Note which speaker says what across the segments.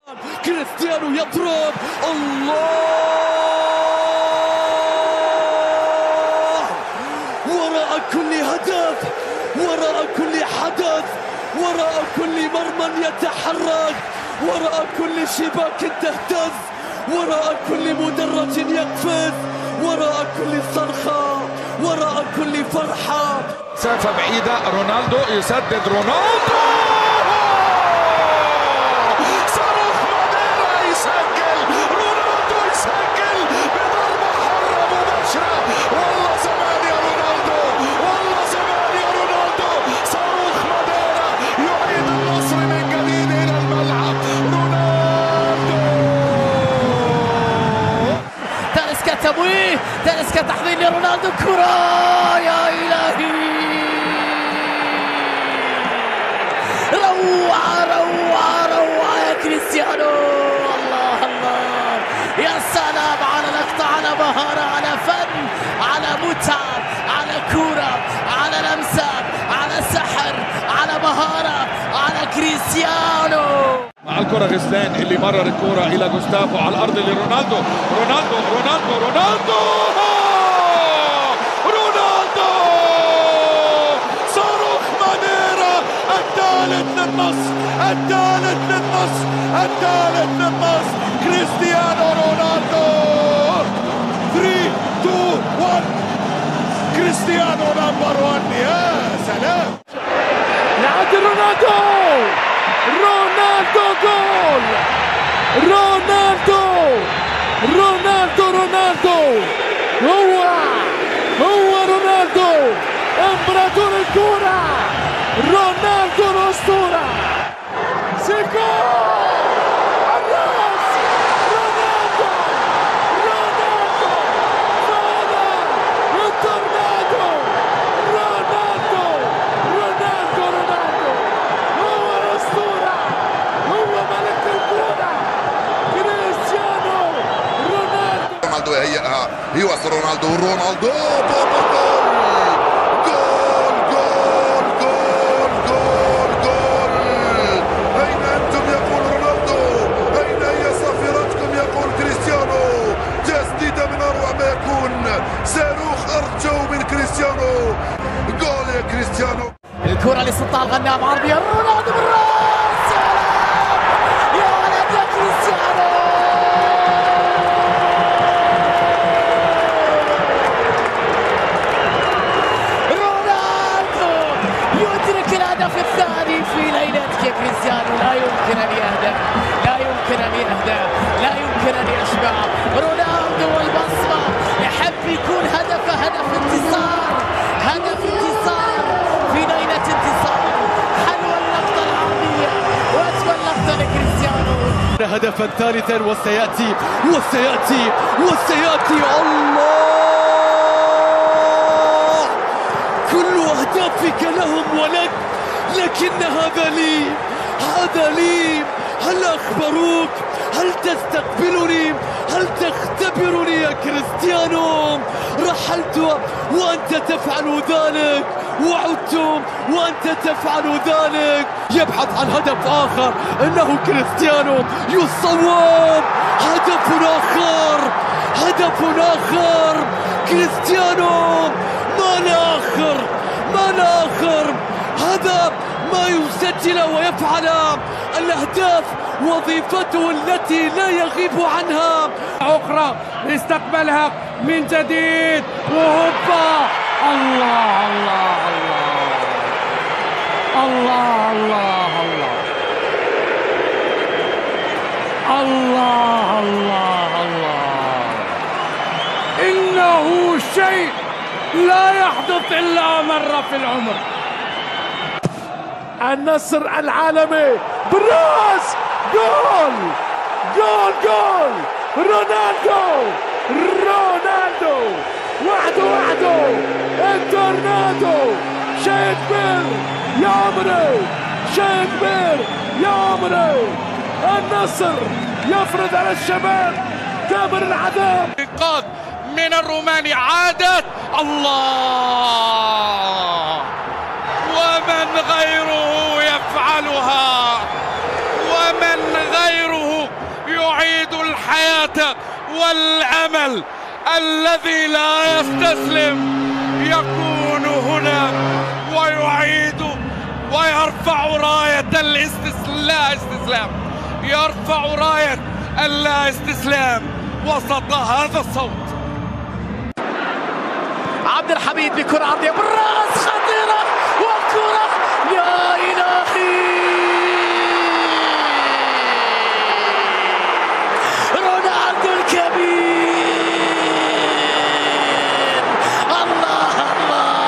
Speaker 1: كريستيانو يضرب. الله، وراء كل هدف، وراء كل حدث، وراء كل مرمى يتحرك، وراء كل شباك تهتز، وراء كل مدرج يقفز، وراء كل صرخة، وراء كل فرحة.
Speaker 2: مسافة بعيدة، رونالدو يسدد، رونالدو صاروخ ماديرا يسجل، رونالدو يسجل بضربة حرة مباشرة. والله زمان يا رونالدو، والله زمان يا رونالدو. صاروخ ماديرا يعيد النصر من جديد إلى الملعب. رونالدو
Speaker 3: تاليسكا تمويه، تاليسكا تحضير لرونالدو، كرة يا إلهي، روعة روعة روعة يا كريستيانو. الله الله، يا سلام على لقطة، على مهارة، على فن، على متعة، على كرة، على لمسة، على سحر، على مهارة، على كريستيانو.
Speaker 2: مع الكرة غسلان اللي مرر الكرة إلى جوستافو على الأرض لرونالدو، رونالدو رونالدو رونالدو رونالدو صاروخ مانيرا الثالث للنصر، الثالث للنصر، الثالث للنصر. كريستيانو رونالدو 3 2 1 كريستيانو نمبر 1. يا سلام،
Speaker 1: لعند رونالدو، رونالدو جول، رونالدو رونالدو رونالدو، هو رونالدو امبراطور الكرة، رونالدو الأسطورة. سيكو الراس، رونالدو رونالدو فانا التورنادو، رونالدو رونالدو رونالدو هو الأسطورة، هو ملك الكرة، كريستيانو رونالدو.
Speaker 4: رونالدو يهيئها، يوصل رونالدو، رونالدو بابا جول جول جول جول جول جول. أين أنتم يقول رونالدو، أين هي صافرتكم يقول كريستيانو. تسديدة من أروع ما يكون، صاروخ أرجو من كريستيانو. جول يا كريستيانو.
Speaker 3: الكرة اللي صدها الغنام عرضية، رونالدو بالراس، يا ولد يا كريستيانو. رونالدو يدرك الهدف الثاني في ليلتك يا كريستيانو. لا يمكن أن يهدأ، لا يمكن أن يهدأ، لا يمكن أن يشبع. رونالدو والبصمة، يحب يكون هدفه هدف انتصار، هدف انتصار في ليلة انتصار. حلوة اللقطة العرضية وأجمل لقطة لكريستيانو.
Speaker 1: هدفا ثالثا وسيأتي وسيأتي وسيأتي. الله، كل أهدافك لهم ولك، لكن هذا لي، هذا لي. هل أخبروك؟ هل تستقبلني؟ هل تختبرني يا كريستيانو؟ رحلت وأنت تفعل ذلك، وعدتم وأنت تفعل ذلك. يبحث عن هدف آخر، إنه كريستيانو يصوب. هدف آخر، هدف آخر. كريستيانو ما الآخر، ما الآخر. هذا ما يسجل ويفعل الأهداف، وظيفته التي لا يغيب عنها.
Speaker 5: أخرى استقبلها من جديد، وهوبا، الله الله الله الله الله الله الله الله. إنه شيء لا يحدث إلا مرة في العمر.
Speaker 1: النصر العالمي بالراس، جول جول جول. رونالدو رونالدو وحده التورنادو. شيء كبير يا عمري، شيء كبير يا عمري. النصر يفرض على الشباب كامل العذاب.
Speaker 2: إنقاذ من الروماني، عادت. الله، ومن غيره يفعلها، ومن غيره والأمل الذي لا يستسلم يكون هنا ويعيد ويرفع راية الاستسلام، يرفع راية اللا استسلام وسط هذا الصوت.
Speaker 3: عبد الحميد بكرة عرضية بالراس خطيرة، والكرة يا إلهي، رونالدو الكبير، الله الله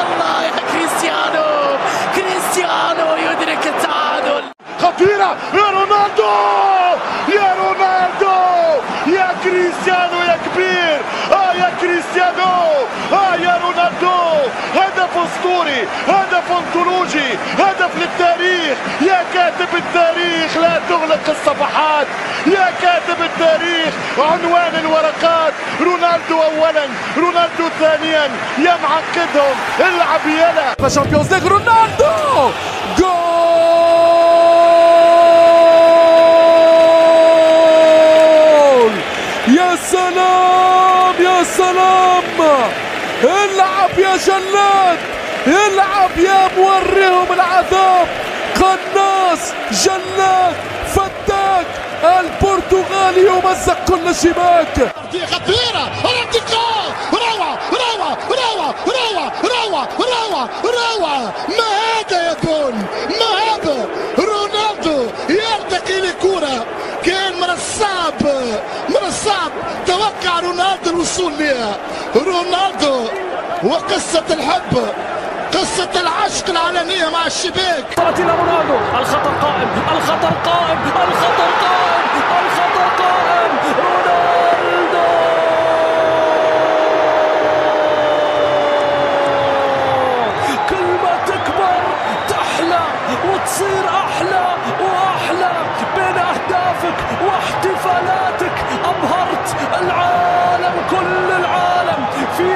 Speaker 3: الله يا كريستيانو يدرك التعادل.
Speaker 1: خطيرة يا رونالدو، يا رونالدو، يا كريستيانو يا كبير، يا كريستيانو، يا رونالدو، هدف اسطوري، هدف انطولوجي، هدف للتاريخ. يا كاتب التاريخ لا تغلق الصفحات، يا كاتب التاريخ عنوان الورقات، رونالدو اولا، رونالدو ثانيا، يا معقدهم العب يلا. شامبيونز ليج رونالدو، جول! يا سلام يا سلام، العب يا جلاد، العب يا موريهم العذاب، قناص، جلاد، فتاك، البرتغالي يمزق كل شباك.
Speaker 6: خطيرة، الانتقال، روعة روعة روعة روعة روعة روعة روعة، ما هذا يا جول، ما هذا، رونالدو يرتقي لكرة كان من الصعب توقع رونالدو الوصول لها. رونالدو وقصة الحب، قصة العشق العالمية مع الشباك.
Speaker 5: وصلت إلى رونالدو، الخطر قائم، الخطر قائم، الخطر قائم، الخطر قائم، رونالدو كل ما تكبر تحلى وتصير أحلى وأحلى، بين أهدافك واحتفالاتك أبهرت العالم، كل العالم في